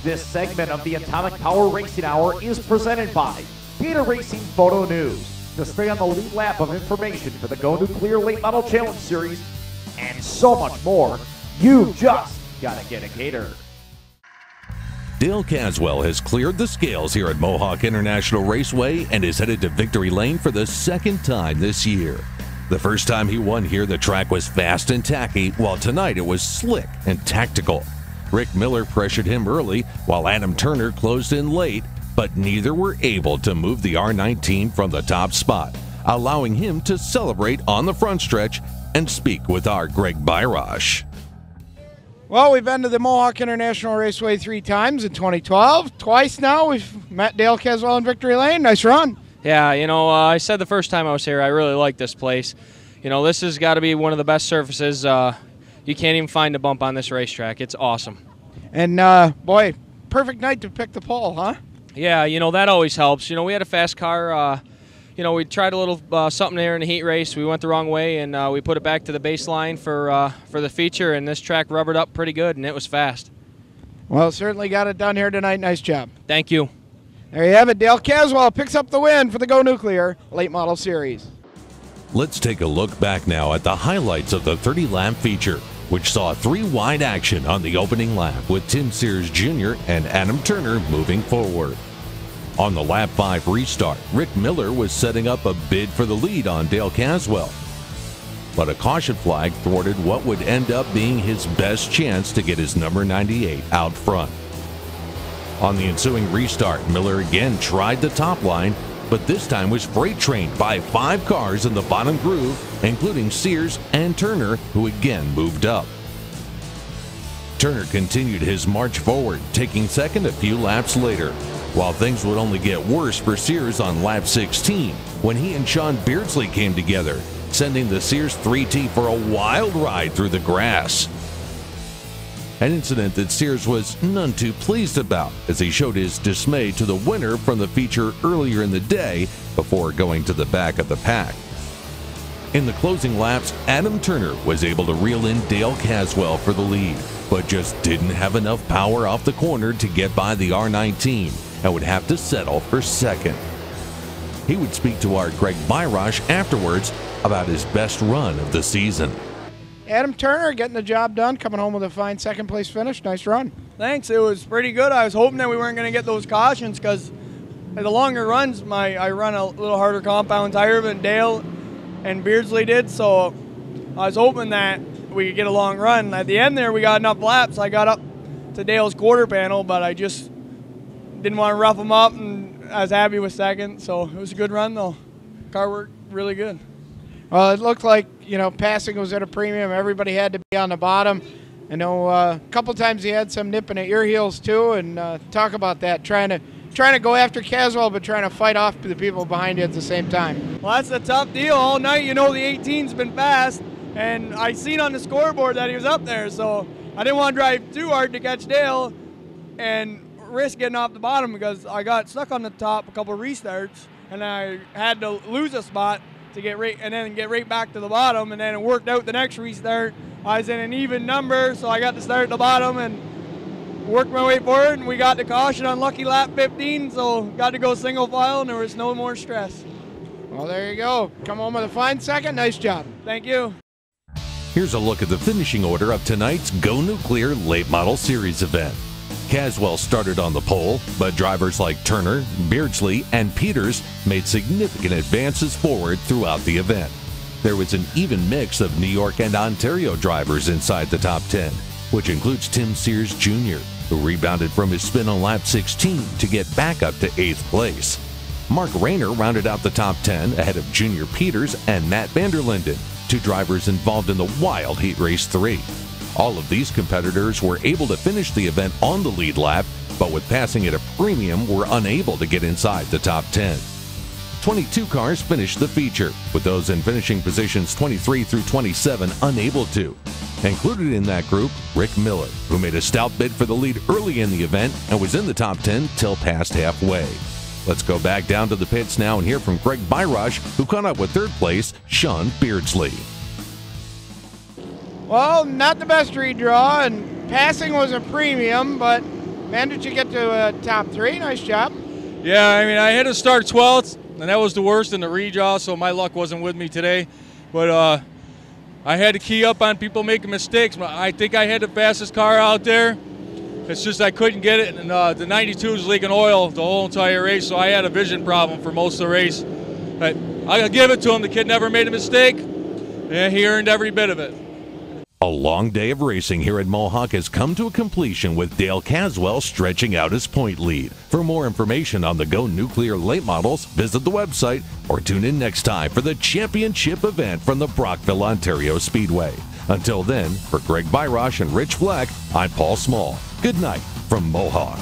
This segment of the Atomic Power Racing Hour is presented by Peter Racing Photo News. To stay on the lead lap of information for the Go Nuclear Late Model Challenge Series and so much more, you just gotta get a Gator. Dale Caswell has cleared the scales here at Mohawk International Raceway and is headed to victory lane for the second time this year. The first time he won here, the track was fast and tacky, while tonight it was slick and tactical. Rick Miller pressured him early, while Adam Turner closed in late, but neither were able to move the R19 from the top spot, allowing him to celebrate on the front stretch and speak with our Greg Byrosh. Well, we've been to the Mohawk International Raceway 3 times in 2012. Twice now we've met Dale Caswell in victory lane. Nice run. Yeah, I said the first time I was here, I really like this place. This has got to be one of the best surfaces. You can't even find a bump on this racetrack. It's awesome. And, boy, perfect night to pick the pole, huh? Yeah, that always helps. We had a fast car. We tried a little something there in the heat race. We went the wrong way, and we put it back to the baseline for the feature, and this track rubbered up pretty good, and it was fast. Well, certainly got it done here tonight. Nice job. Thank you. There you have it. Dale Caswell picks up the win for the Go Nuclear Late Model Series. Let's take a look back now at the highlights of the 30-lap feature, which saw 3 wide action on the opening lap with Tim Sears Jr. and Adam Turner moving forward. On the lap 5 restart, Rick Miller was setting up a bid for the lead on Dale Caswell, but a caution flag thwarted what would end up being his best chance to get his number 98 out front. On the ensuing restart, Miller again tried the top line, but this time was freight trained by 5 cars in the bottom groove, including Sears and Turner, who again moved up. Turner continued his march forward, taking second a few laps later, while things would only get worse for Sears on lap 16 when he and Sean Beardsley came together, sending the Sears 3T for a wild ride through the grass. An incident that Sears was none too pleased about, as he showed his dismay to the winner from the feature earlier in the day before going to the back of the pack. In the closing laps, Adam Turner was able to reel in Dale Caswell for the lead, but just didn't have enough power off the corner to get by the R19 and would have to settle for second. He would speak to our Greg Byrosh afterwards about his best run of the season. Adam Turner getting the job done, coming home with a fine second place finish. Nice run. Thanks. It was pretty good. I was hoping that we weren't going to get those cautions because the longer runs, I run a little harder compound tire than Dale and Beardsley did, so I was hoping that we could get a long run. At the end there, we got enough laps. I got up to Dale's quarter panel, but I just didn't want to rough him up, and I was happy with second, so it was a good run, though. Car worked really good. Well, it looked like, passing was at a premium. Everybody had to be on the bottom. I know a couple times he had some nipping at your heels, too, and talk about that, trying to go after Caswell, but trying to fight off the people behind you at the same time. Well, that's a tough deal. All night, the 18's been fast, and I seen on the scoreboard that he was up there, so I didn't want to drive too hard to catch Dale and risk getting off the bottom because I got stuck on the top a couple restarts, and I had to lose a spot to get right back to the bottom, and then it worked out the next restart. I was in an even number, so I got to start at the bottom and worked my way forward, and we got the caution on lucky lap 15, so got to go single file, and there was no more stress. Well, there you go. Come home with a fine second. Nice job. Thank you. Here's a look at the finishing order of tonight's Go Nuclear Late Model Series event. Caswell started on the pole, but drivers like Turner, Beardsley, and Peters made significant advances forward throughout the event. There was an even mix of New York and Ontario drivers inside the top 10, which includes Tim Sears Jr., who rebounded from his spin on lap 16 to get back up to 8th place. Mark Rayner rounded out the top 10 ahead of Junior Peters and Matt Vanderlinden, 2 drivers involved in the wild Heat Race 3. All of these competitors were able to finish the event on the lead lap, but with passing at a premium were unable to get inside the top 10. 22 cars finished the feature, with those in finishing positions 23 through 27 unable to. Included in that group, Rick Miller, who made a stout bid for the lead early in the event and was in the top 10 till past halfway. Let's go back down to the pits now and hear from Greg Byrosh, who caught up with 3rd place, Sean Beardsley. Well, not the best redraw, and passing was a premium, but Man, did you get to top 3? Nice job. Yeah, I mean, I had to start 12th, and that was the worst in the redraw, so my luck wasn't with me today. But I had to key up on people making mistakes. I think I had the fastest car out there. It's just I couldn't get it, and the 92 was leaking oil the whole entire race, so I had a vision problem for most of the race. But I'll give it to him. The kid never made a mistake, and he earned every bit of it. A long day of racing here at Mohawk has come to a completion with Dale Caswell stretching out his point lead. For more information on the Go Nuclear late models, visit the website or tune in next time for the championship event from the Brockville, Ontario Speedway. Until then, for Greg Byrosh and Rich Fleck, I'm Paul Small. Good night from Mohawk.